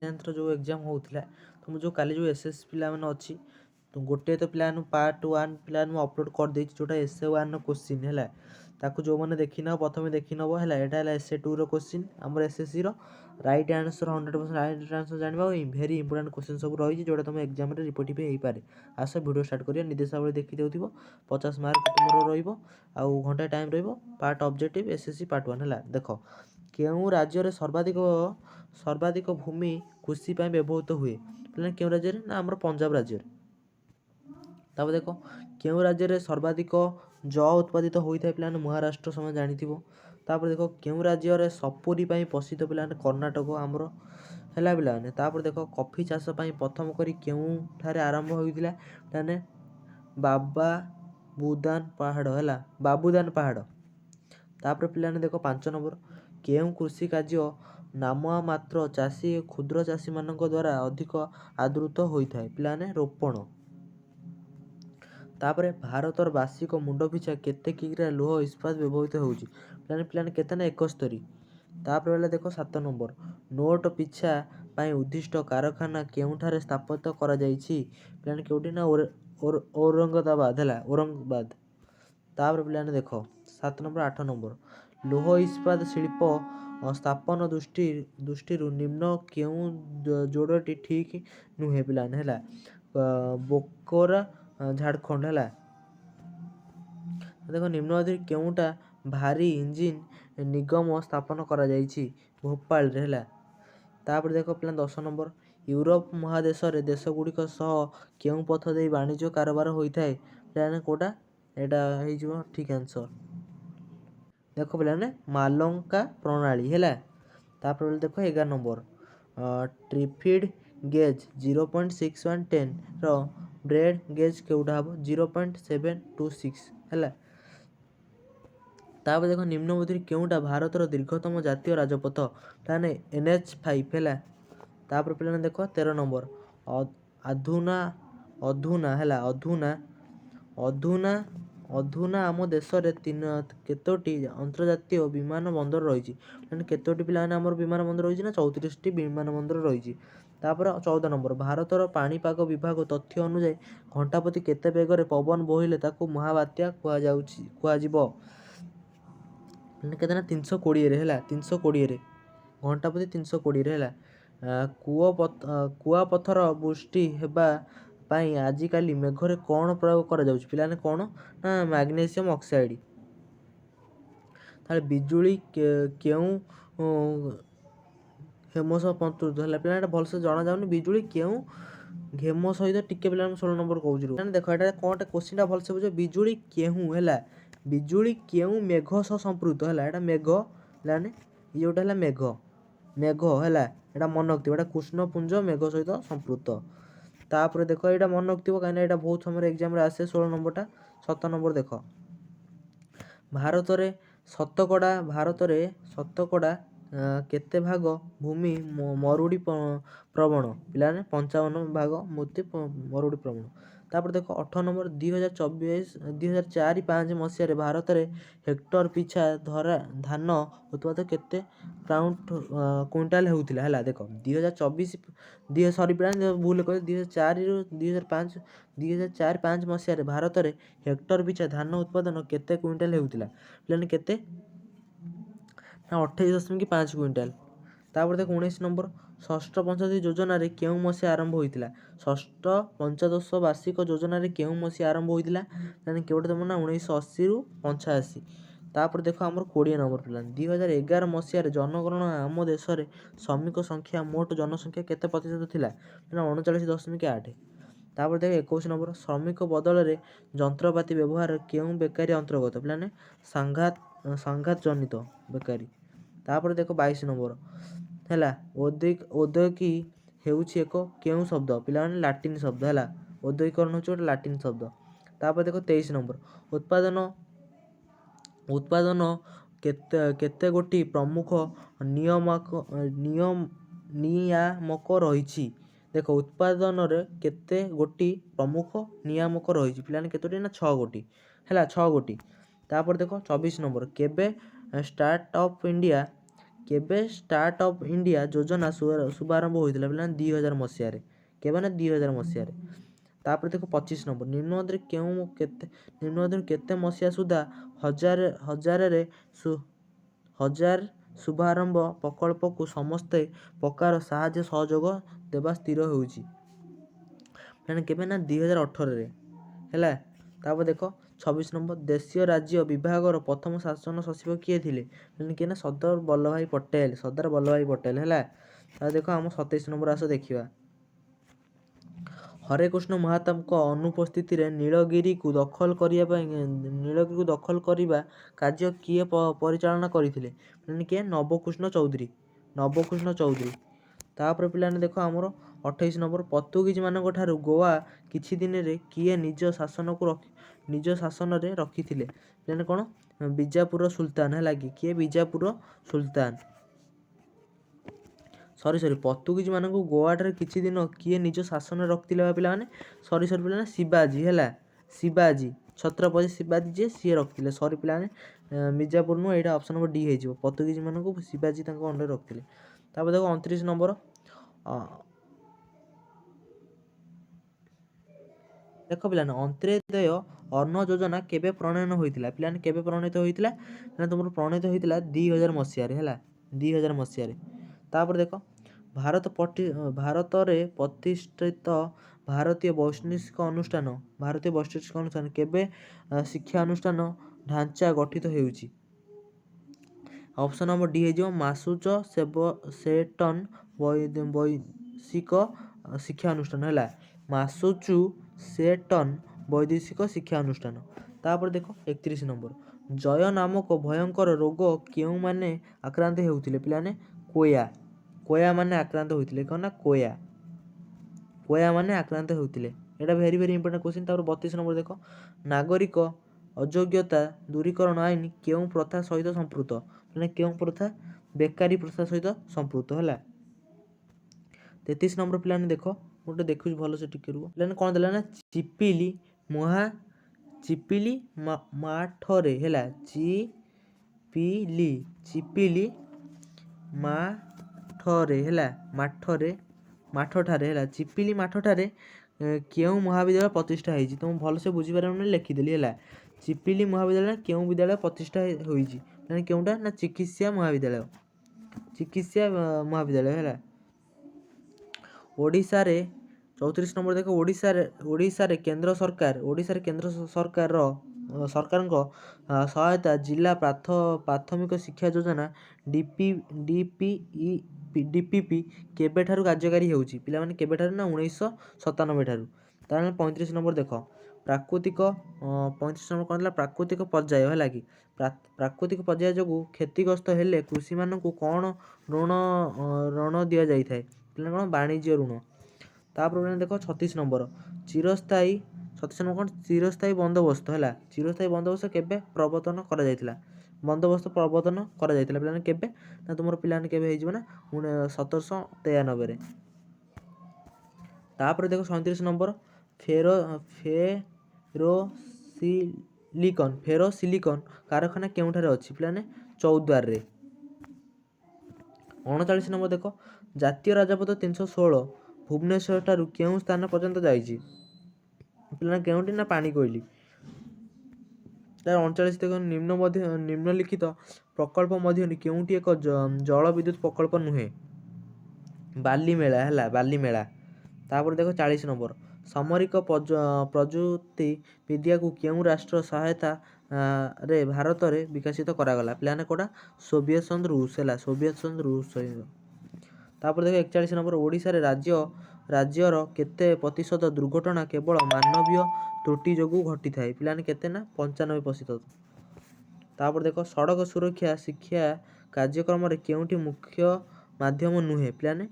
10th जो exam होता तो मुझे काली जो एसएस पिला मैंने अच्छी तो गोटे तो पिला पार्ट 1 पिला अपलोड कर देछि जोटा एसए 1 रो क्वेश्चन हैला ताको जो मैंने देखि न प्रथम देखि नबो हैला एटा हैला एसए 2 रो क्वेश्चन हमर SSC row right answer 100% right answer जानबा वेरी इंपोर्टेंट क्वेश्चन सब रही जोटा तुम एग्जाम रे रिपोर्टिव हे पारे आस वीडियो स्टार्ट करिया निर्देशावली देखि देउथिबो 50 मार्क तुमरो रहिबो आ घंटा टाइम रहिबो पार्ट ऑब्जेक्टिव एसएससी पार्ट 1 हैला देखो केउ राज्य रे सर्वाधिक भूमि कृषि ପାଇଁ ବ୍ୟବହୃତ ହୁଏ ପିଲା କେଉଁ ରାଜ୍ୟରେ ନା ଆମର ପଞ୍ଜାବ ରାଜ୍ୟରେ। ତାପରେ ଦେଖ କେଉଁ ରାଜ୍ୟରେ ସର୍ବାଧିକ ଜଳ ଉତ୍ପାଦିତ ହୋଇଥାଏ ପିଲାମାନେ ମହାରାଷ୍ଟ୍ର ସମୟ ଜାଣିଥିବ। ତାପରେ ଦେଖ କେଉଁ ରାଜ୍ୟରେ ସପୁରୀ ପାଇଁ ପ୍ରସିଦ୍ଧ ପିଲାମାନେ କର୍ଣ୍ଣାଟକ ଆମର ହେଲା ପିଲାମାନେ। ତାପରେ ଦେଖ କଫି ଚାଷ ପାଇଁ ପ୍ରଥମ କରି କେଉଁଠାରେ ଆରମ୍ଭ ହୋଇଥିଲା ପିଲାମାନେ ବାବୁଦାନ ପାହାଡ଼ ହେଲା ବାବୁଦାନ ପାହାଡ଼। ତାପରେ ପିଲାମାନେ ଦେଖ 5 ନମ୍ବର କେଉଁ କୃଷି କାର୍ଯ୍ୟ ନାମ ମାତ୍ର ଚାଷୀ କ୍ଷୁଦ୍ର ଚାଷୀମାନଙ୍କ ଦ୍ୱାରା ଅଧିକ ଆଦୃତ ହୋଇଥାଏ ପିଲାମାନେ ରୋପଣ। ତାପରେ ଭାରତର ବାର୍ଷିକ ମୁଣ୍ଡ ପିଛା କେତେ କିଗ୍ରା ଲୌହ ଇସ୍ପାତ ବ୍ୟବହୃତ ହେଉଛି ପିଲାମାନେ କେତେ ନା 71। ତାପରେ ହେଲା ଦେଖ 7 ନମ୍ବର ନୋଟ ପିଛା ପାଇଁ ଉଦ୍ଦିଷ୍ଟ କାରଖାନା କେଉଁଠାରେ ସ୍ଥାପିତ କରାଯାଇଛି ପିଲାମାନେ କେଉଁଠି ନା ଔରଙ୍ଗାବାଦ ହେଲା ଔରଙ୍ଗାବାଦ। ତାପରେ ପିଲାମାନେ ଦେଖ 7 ନମ୍ବର 8 ନମ୍ବର ଲୌହ ଇସ୍ପାତ ଶିଳ୍ପ ସ୍ଥାପନ ଦୃଷ୍ଟିରୁ ନିମ୍ନ କେଉଁ ଯୋଡ଼ଟି ଠିକ୍ ନୁହେଁ ପିଲାମାନେ ହେଲା ବୋକାରୋ ଝାଡ଼ଖଣ୍ଡ ହେଲା। ଦେଖ ନିମ୍ନ ମଧ୍ୟରୁ କେଉଁଟା ଭାରୀ ଇଞ୍ଜିନ ନିଗମ ସ୍ଥାପନ କରାଯାଇଛି ଭୋପାଳରେ ହେଲା। ତାପରେ ଦେଖ ପିଲା 10 ନମ୍ବର ୟୁରୋପ ମହାଦେଶରେ ଦେଶଗୁଡ଼ିକ ସହ କେଉଁ ପଥ ଦେଇ ବାଣିଜ୍ୟ କାରବାର ହୋଇଥାଏ ପିଲାମାନେ କୋଉଟା ଏଇଟା ହେଇଯିବ ଠିକ୍ ଆନ୍ସର। ଦେଖ ପିଲାମାନେ ମାଲଙ୍କା ପ୍ରଣାଳୀ ହେଲା। ତାପରେ ଦେଖ 11 ନମ୍ବର ଟ୍ରିଫିଡ ଗେଜ୍ 0.6110 ର ବ୍ରେଡ ଗେଜ୍ କେଉଁଟା ହେବ 0.726 ହେଲା। ତାପରେ ଦେଖ ନିମ୍ନ ମଧ୍ୟରୁ କେଉଁଟା ଭାରତର ଦୀର୍ଘତମ ଜାତୀୟ ରାଜପଥ ତାହେଲେ NH5 ହେଲା। ତାପରେ ପିଲାମାନେ ଦେଖ 13 ନମ୍ବର ଅଧୁନା ଆମ ଦେଶରେ କେତୋଟି ଅନ୍ତର୍ଜାତୀୟ ବିମାନ ବନ୍ଦର ରହିଛି ମାନେ କେତୋଟି ପିଲାମାନେ ଆମର ବିମାନ ବନ୍ଦର ରହିଛି ନା 34ଟି ବିମାନ ବନ୍ଦର ରହିଛି। ତାପରେ 14 ନମ୍ବର ଭାରତର ପାଣିପାଗ ବିଭାଗ ତଥ୍ୟ ଅନୁଯାୟୀ ଘଣ୍ଟା ପ୍ରତି କେତେ ବେଗରେ ପବନ ବୋହିଲେ ତାକୁ ମହାବାତ୍ୟା କୁହାଯିବ କେତେ ନା 320 ରେ ହେଲା 320 ରେ ଘଣ୍ଟା ପ୍ରତି 320 ରେ ହେଲା। କୁଆପଥର ବୃଷ୍ଟି ହେବା ପାଇଁ ଆଜିକାଲି ମେଘରେ କ'ଣ ପ୍ରୟୋଗ କରାଯାଉଛି ପିଲାମାନେ କ'ଣ ନା ମ୍ୟାଗ୍ନେସିୟମ ଅକ୍ସାଇଡ୍। ତାହେଲେ ବିଜୁଳି କେଉଁ ହେମ ସହ ପ୍ରସ୍ତୁତ ହେଲା ପିଲାମାନେ ଏଟା ଭଲସେ ଜଣାଯାଉନି ବିଜୁଳି କେଉଁ ଘେମ ସହିତ ଟିକେ ପିଲାମାନେ 16 ନମ୍ବର କହୁଛି ଦେଖ ଏଟା କ'ଣଟା କୋଶ୍ଚିନ୍ଟା ଭଲସେ ବୁଝ ବିଜୁଳି କେଉଁ ହେଲା ବିଜୁଳି କେଉଁ ମେଘ ସହ ସମ୍ପୃକ୍ତ ହେଲା ଏଟା ମେଘ ପିଲାମାନେ ଇଏ ଯୋଉଟା ହେଲା ମେଘ ହେଲା ଏଟା ମନେ ରଖିଥିବ ଏଟା କୃଷ୍ଣପୁଞ୍ଜ ମେଘ ସହିତ ସମ୍ପୃକ୍ତ। ତାପରେ ଦେଖ ଏଇଟା ମନେ ରଖିଥିବ କାହିଁକିନା ଏଇଟା ବହୁତ ସମୟରେ ଏକ୍ଜାମରେ ଆସେ 16 ନମ୍ବରଟା। 7 ନମ୍ବର ଦେଖ ଭାରତରେ ଶତକଡ଼ା କେତେ ଭାଗ ଭୂମି ମରୁଡ଼ି ପ୍ରବଣ ପିଲାମାନେ 55 ଭାଗ ମରୁଡ଼ି ପ୍ରବଣ। ତାପରେ ଦେଖ 18 ନମ୍ବର 2004-5 ମସିହାରେ ଭାରତରେ ହେକ୍ଟର ପିଛା ଧାନ ଉତ୍ପାଦନ କେତେ କୁଇଣ୍ଟାଲ ହେଉଥିଲା ହେଲା। ଦେଖ 2004-5 ମସିହାରେ ଭାରତରେ ହେକ୍ଟର ପିଛା ଧାନ ଉତ୍ପାଦନ କେତେ କୁଇଣ୍ଟାଲ ହେଉଥିଲା ପିଲାମାନେ କେତେ ନା 28.5 କୁଇଣ୍ଟାଲ। ତାପରେ ଦେଖ 19 ନମ୍ବର ଷଷ୍ଠ ପଞ୍ଚବାର୍ଷିକ ଯୋଜନାରେ କେଉଁ ମସିହା ଆରମ୍ଭ ହୋଇଥିଲା ଷଷ୍ଠ ପଞ୍ଚଦଶ ବାର୍ଷିକ ଯୋଜନାରେ କେଉଁ ମସିହା ଆରମ୍ଭ ହୋଇଥିଲା ମାନେ କେଉଁଟା ତମ ନା 1980 ରୁ 85। ତାପରେ ଦେଖ ଆମର 20 ନମ୍ବର ପିଲା 2011 ମସିହାରେ ଜନଗଣନା ଆମ ଦେଶରେ ଶ୍ରମିକ ସଂଖ୍ୟା ମୋଟ ଜନସଂଖ୍ୟା କେତେ ପ୍ରତିଶତ ଥିଲା 39.8। ତାପରେ ଦେଖ 21 ନମ୍ବର ଶ୍ରମିକ ବଦଳରେ ଯନ୍ତ୍ରପାତି ବ୍ୟବହାର କେଉଁ ବେକାରୀ ଅନ୍ତର୍ଗତ ପିଲାମାନେ ସଂଘାତ ଜନିତ ବେକାରୀ। ତାପରେ ଦେଖ 22 ନମ୍ବର ହେଲା ଔଦ୍ୟୋଗିକ ହେଉଛି ଏକ କେଉଁ ଶବ୍ଦ ପିଲାମାନେ ଲାଟିନ ଶବ୍ଦ ହେଲା ଔଦ୍ୟୋଗିକରଣ ହେଉଛି ଗୋଟେ ଲାଟିନ ଶବ୍ଦ। ତାପରେ ଦେଖ 23 ନମ୍ବର ଉତ୍ପାଦନ କେତେ ଗୋଟି ପ୍ରମୁଖ ନିୟାମକ ରହିଛି ଦେଖ ଉତ୍ପାଦନରେ କେତେ ଗୋଟି ପ୍ରମୁଖ ନିୟାମକ ରହିଛି ପିଲାମାନେ କେତୋଟି ନା 6 ଗୋଟି ହେଲା 6 ଗୋଟି। ତାପରେ ଦେଖ 24 ନମ୍ବର କେବେ ଷ୍ଟାର୍ଟ ଅପ୍ ଇଣ୍ଡିଆ କେବେ ଷ୍ଟାର୍ଟ ଅଫ୍ ଇଣ୍ଡିଆ ଯୋଜନା ଶୁଭାରମ୍ଭ ହୋଇଥିଲା ପିଲାମାନେ 2000 ମସିହାରେ। କେବେ ନା 2000 ମସିହାରେ। ତାପରେ ଦେଖ 25 ନମ୍ବର ନିମ୍ନମଧ୍ୟରୁ କେତେ ମସିହା ସୁଦ୍ଧା ହଜାରରେ ଶୁଭାରମ୍ଭ ପ୍ରକଳ୍ପକୁ ସମସ୍ତେ ପ୍ରକାର ସାହାଯ୍ୟ ସହଯୋଗ ଦେବା ସ୍ଥିର ହେଉଛି କେବେ ନା 2018ରେ ହେଲା। ତାପରେ ଦେଖ 26 ନମ୍ବର ଦେଶୀୟ ରାଜ୍ୟ ବିଭାଗର ପ୍ରଥମ ଶାସନ ସଚିବ କିଏ ଥିଲେ କିଏ ନା ସର୍ଦ୍ଦାର ବଲ୍ଲଭଭାଇ ପଟେଲ ହେଲା। ତାପରେ ଦେଖ ଆମ 27 ନମ୍ବର ଆସ ଦେଖିବା। ହରେକୃଷ୍ଣ ମହାତାବଙ୍କ ଅନୁପସ୍ଥିତିରେ ନୀଳଗିରିକୁ ଦଖଲ କରିବା କାର୍ଯ୍ୟ କିଏ ପରିଚାଳନା କରିଥିଲେ କିଏ ନବକୃଷ୍ଣ ଚୌଧୁରୀ। ତାପରେ ପିଲାମାନେ ଦେଖ ଆମର 28 ନମ୍ବର ପର୍ତ୍ତୁଗୀଜ ମାନଙ୍କ ଠାରୁ ଗୋଆ କିଛି ଦିନରେ କିଏ ନିଜ ଶାସନରେ ରଖିଥିଲେ କ'ଣ ବିଜାପୁର ସୁଲତାନ ହେଲା କିଏ ବିଜାପୁର ସୁଲତାନ। ପର୍ତ୍ତୁଗୀଜ ମାନଙ୍କୁ ଗୋଆ ଠାରେ କିଛି ଦିନ କିଏ ନିଜ ଶାସନରେ ରଖିଥିଲେ ପିଲାମାନେ ପିଲାମାନେ ଶିବାଜୀ ହେଲା। ଛତ୍ରପତି ଶିବାଜୀ ଯିଏ ସିଏ ରଖିଥିଲେ। ପିଲାମାନେ ମିର୍ଜାପୁର ନୁହଁ, ଏଇଟା ଅପସନ୍ ନମ୍ବର ଡି ହେଇଯିବ। ପର୍ତ୍ତୁଗୀଜ ମାନଙ୍କୁ ଶିବାଜୀ ତାଙ୍କ ଅଣ୍ଡରରେ ରଖିଥିଲେ। ତାପରେ ଦେଖ 29 ନମ୍ବର ଦେଖ ପିଲାମାନେ ଅନ୍ତ୍ୟୋଦୟ ଅନ୍ନ ଯୋଜନା କେବେ ପ୍ରଣୟନ ହୋଇଥିଲା ପିଲାମାନେ ତୁମର ପ୍ରଣୀତ ହୋଇଥିଲା 2000 ମସିହାରେ ହେଲା 2000 ମସିହାରେ। ତାପରେ ଦେଖ ଭାରତରେ ପ୍ରତିଷ୍ଠିତ ଭାରତୀୟ ବୈଷୟିକ ଅନୁଷ୍ଠାନ କେବେ ଶିକ୍ଷାନୁଷ୍ଠାନ ଢାଞ୍ଚା ଗଠିତ ହେଉଛି ଅପସନ୍ ନମ୍ବର ଡି ହେଇଯିବ ମାସୁଚୁସେଟ୍ସ ବୈଦେଶିକ ଶିକ୍ଷା ଅନୁଷ୍ଠାନ ହେଲା ମାସୁଚୁସେଟ୍ସ ବୈଦେଶିକ ଶିକ୍ଷା ଅନୁଷ୍ଠାନ। ତାପରେ ଦେଖ 31 ନମ୍ବର ଜୟ ନାମକ ଭୟଙ୍କର ରୋଗ କେଉଁମାନେ ଆକ୍ରାନ୍ତ ହେଉଥିଲେ ପିଲାମାନେ କୋୟା ମାନେ ଆକ୍ରାନ୍ତ ହୋଇଥିଲେ କ'ଣ ନା କୋୟା ମାନେ ଆକ୍ରାନ୍ତ ହେଉଥିଲେ। ଏଇଟା ଭେରି ଇମ୍ପୋର୍ଟାଣ୍ଟ କ୍ୱେଶ୍ଚିନ୍। ତାପରେ 32 ନମ୍ବର ଦେଖ ନାଗରିକ ଅଯୋଗ୍ୟତା ଦୂରୀକରଣ ଆଇନ କେଉଁ ପ୍ରଥା ସହିତ ସମ୍ପୃକ୍ତ କେଉଁ ପ୍ରଥା ବେକାରୀ ପ୍ରଥା ସହିତ ସମ୍ପୃକ୍ତ ହେଲା। 33 ନମ୍ବର ପିଲାମାନେ ଦେଖ ଗୋଟେ ଦେଖୁଛି ଭଲସେ ଟିକେ ରୁହ। ପିଲାମାନେ କ'ଣ ଦେଲା ନା ଚିପିଲି ମାଠରେ ହେଲା ଚିପିଲି ମାଠରେ ହେଲା ଚିପିଲି ମାଠଠାରେ କେଉଁ ମହାବିଦ୍ୟାଳୟ ପ୍ରତିଷ୍ଠା ହେଇଛି ତମେ ଭଲସେ ବୁଝିପାରିବନି ଲେଖିଦେଲି ହେଲା। ଚିପିଲି ମହାବିଦ୍ୟାଳୟ କେଉଁ ବିଦ୍ୟାଳୟ ପ୍ରତିଷ୍ଠା ହୋଇଛି କେଉଁଟା ନା ଚିକିତ୍ସା ମହାବିଦ୍ୟାଳୟ ହେଲା। ଓଡ଼ିଶାରେ 34 ନମ୍ବର ଦେଖ ଓଡ଼ିଶାରେ କେନ୍ଦ୍ର ସରକାରଙ୍କ ସହାୟତା ଜିଲ୍ଲା ପ୍ରାଥମିକ ଶିକ୍ଷା ଯୋଜନା ଡିପିପି କେବେଠାରୁ କାର୍ଯ୍ୟକାରୀ ହେଉଛି ପିଲାମାନେ କେବେଠାରୁ ନା 1997 ଠାରୁ। ତାହେଲେ 35 ନମ୍ବର ଦେଖ ପ୍ରାକୃତିକ ପର୍ଯ୍ୟାୟ ହେଲା କି ପ୍ରାକୃତିକ ପର୍ଯ୍ୟାୟ ଯୋଗୁଁ କ୍ଷତିଗ୍ରସ୍ତ ହେଲେ କୃଷିମାନଙ୍କୁ କ'ଣ ଋଣ ଦିଆଯାଇଥାଏ ପିଲାମାନେ କ'ଣ ବାଣିଜ୍ୟ ଋଣ। ତାପରେ ଦେଖ 36 ନମ୍ବର ଚିରସ୍ଥାୟୀ ବନ୍ଦୋବସ୍ତ ହେଲା ଚିରସ୍ଥାୟୀ ବନ୍ଦୋବସ୍ତ କେବେ ପ୍ରବର୍ତ୍ତନ କରାଯାଇଥିଲା ପିଲାମାନେ କେବେ ନା ତୁମର ପିଲାମାନେ କେବେ ହେଇଯିବ ନା 1793ରେ। ତାପରେ ଦେଖ 37 ନମ୍ବର ଫେରୋସିଲିକନ କାରଖାନା କେଉଁଠାରେ ଅଛି ପିଲାମାନେ ଚୌଦ୍ୱାରରେ। 39 ନମ୍ବର ଦେଖ ଜାତୀୟ ରାଜପଥ 316 ଭୁବନେଶ୍ୱର ଠାରୁ କେଉଁ ସ୍ଥାନ ପର୍ଯ୍ୟନ୍ତ ଯାଇଛି ପିଲାମାନେ କେଉଁଠି ନା ପାଣିକୋଇଲି। 39 ଦେଖ ନିମ୍ନଲିଖିତ ପ୍ରକଳ୍ପ ମଧ୍ୟରୁ କେଉଁଟି ଏକ ଜଳ ବିଦ୍ୟୁତ ପ୍ରକଳ୍ପ ନୁହେଁ ବାଲିମେଳା। ତାପରେ ଦେଖ 40 ନମ୍ବର ସାମରିକ ପ୍ରଯୁକ୍ତି ବିଦ୍ୟାକୁ କେଉଁ ରାଷ୍ଟ୍ର ସହାୟତା ରେ ଭାରତରେ ବିକଶିତ କରାଗଲା ପିଲାମାନେ କୋଉଟା ସୋଭିଏତ ସଂଘ ରୁଷ। ତାପରେ ଦେଖ 41 ନମ୍ବର ଓଡ଼ିଶାରେ ରାଜ୍ୟର କେତେ ପ୍ରତିଶତ ଦୁର୍ଘଟଣା କେବଳ ମାନବୀୟ ତ୍ରୁଟି ଯୋଗୁଁ ଘଟିଥାଏ ପିଲାମାନେ କେତେ ନା 95%। ତାପରେ ଦେଖ ସଡ଼କ ସୁରକ୍ଷା ଶିକ୍ଷା କାର୍ଯ୍ୟକ୍ରମରେ କେଉଁଟି ମୁଖ୍ୟ ମାଧ୍ୟମ ନୁହେଁ ପିଲାମାନେ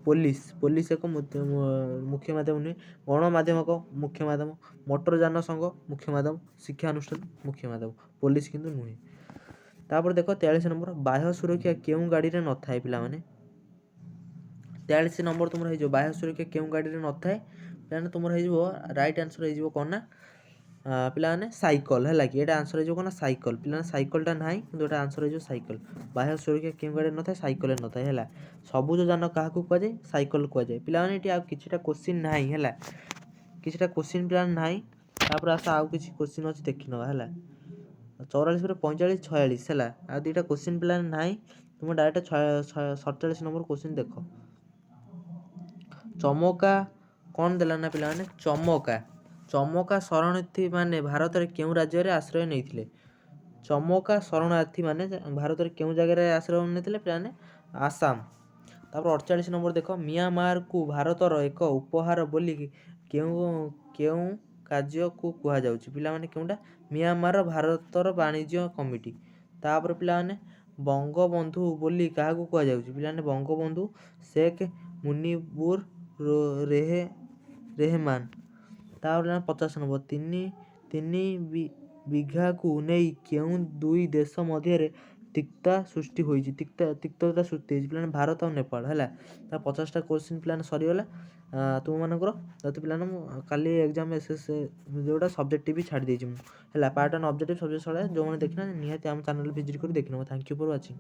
ପୋଲିସ ଏକ ମୁଖ୍ୟ ମାଧ୍ୟମ ନୁହେଁ ଗଣମାଧ୍ୟମ ଏକ ମୁଖ୍ୟ ମାଧ୍ୟମ ମୋଟର ଯାନ ସଂଘ ମୁଖ୍ୟ ମାଧ୍ୟମ ଶିକ୍ଷାନୁଷ୍ଠାନ ମୁଖ୍ୟ ମାଧ୍ୟମ ପୋଲିସ କିନ୍ତୁ ନୁହେଁ। ତାପରେ ଦେଖ 43 ନମ୍ବର ବାହ୍ୟ ସୁରକ୍ଷା କେଉଁ ଗାଡ଼ିରେ ନଥାଏ ପିଲାମାନେ 43 ନମ୍ବର ତୁମର ହେଇଯିବ ବାହ୍ୟ ସୁରକ୍ଷା କେଉଁ ଗାଡ଼ିରେ ନଥାଏ ପିଲାମାନେ ତୁମର ହେଇଯିବ ରାଇଟ୍ ଆନ୍ସର ହେଇଯିବ କ'ଣ ନା ପିଲାମାନେ ସାଇକଲ ହେଲା କି ଏଇଟା ଆନ୍ସର ହେଇଯିବ କ'ଣ ନା ସାଇକଲ। ପିଲାମାନେ ସାଇକଲଟା ନାହିଁ କିନ୍ତୁ ଏଇଟା ଆନ୍ସର ହେଇଯିବ ସାଇକଲ। ବାହ୍ୟ ସୁରକ୍ଷା କେଉଁ ଗାଡ଼ିରେ ନଥାଏ? ସାଇକଲରେ ନଥାଏ ହେଲା। ସବୁଜ ଯାନ କାହାକୁ କୁହାଯାଏ? ସାଇକଲ କୁହାଯାଏ। ପିଲାମାନେ ଏଠି ଆଉ କିଛିଟା କୋଶ୍ଚିନ୍ ନାହିଁ ହେଲା, କିଛିଟା କୋଶ୍ଚିନ୍ ପିଲାମାନେ ନାହିଁ। ତାପରେ ଆସ ଆଉ କିଛି କୋଶ୍ଚିନ୍ ଅଛି ଦେଖିନେବା ହେଲା। 44 ପରେ 45 46 ହେଲା, ଆଉ ଦୁଇଟା କୋଶ୍ଚିନ୍ ପିଲାମାନେ ନାହିଁ। ତୁମେ ଡାଇରେକ୍ଟ 47 ନମ୍ବର କୋଶ୍ଚିନ୍ ଦେଖ। ଚମକା କ'ଣ ଦେଲା ନା ପିଲାମାନେ? ଚମକା ଶରଣାର୍ଥୀମାନେ ଭାରତରେ କେଉଁ ରାଜ୍ୟରେ ଆଶ୍ରୟ ନେଇଥିଲେ? ଚମକା ଶରଣାର୍ଥୀମାନେ ଭାରତରେ କେଉଁ ଜାଗାରେ ଆଶ୍ରୟ ନେଇଥିଲେ ପିଲାମାନେ? ଆସାମ। ତାପରେ 48 ନମ୍ବର ଦେଖ, ମିଆଁମାରକୁ ଭାରତର ଏକ ଉପହାର ବୋଲି କେଉଁ କାର୍ଯ୍ୟକୁ କୁହାଯାଉଛି? ପିଲାମାନେ କେଉଁଟା? ମିଆଁମାର ଭାରତର ବାଣିଜ୍ୟ କମିଟି। ତାପରେ ପିଲାମାନେ ବଙ୍ଗବନ୍ଧୁ ବୋଲି କାହାକୁ କୁହାଯାଉଛି? ପିଲାମାନେ ବଙ୍ଗବନ୍ଧୁ ଶେଖ୍ ମୁନିବୁର ରେହମାନ। ତାପରେ 50 ନମ୍ବର, ତିନି ବିଘାକୁ ନେଇ କେଉଁ ଦୁଇ ଦେଶ ମଧ୍ୟରେ ତିକ୍ତତା ସୃଷ୍ଟି ହୋଇଛି? ତିକ୍ତତା ସୃଷ୍ଟି ହୋଇଛି ପିଲାମାନେ ଭାରତ ଆଉ ନେପାଳ ହେଲା। ତା 50ଟା କୋଶ୍ଚିନ୍ ପିଲାମାନେ ସରିଗଲା ତୁମମାନଙ୍କର। ଯଦି ପିଲାମାନେ ମୁଁ କାଲି ଏକ୍ଜାମ୍ ଯେଉଁଟା ସବଜେକ୍ଟିଭ୍ ବି ଛାଡ଼ି ଦେଇଛି ମୁଁ ହେଲା। ପାର୍ଟ 1 ଅବଜେକ୍ଟିଭ୍ ସବଜେକ୍ଟ ସରିଲା। ଯେଉଁମାନେ ଦେଖିନା ନିହାତି ଆମ ଚ୍ୟାନେଲ୍ ଭିଜିଟ୍ କରି ଦେଖିନେବ। Thank you for watching.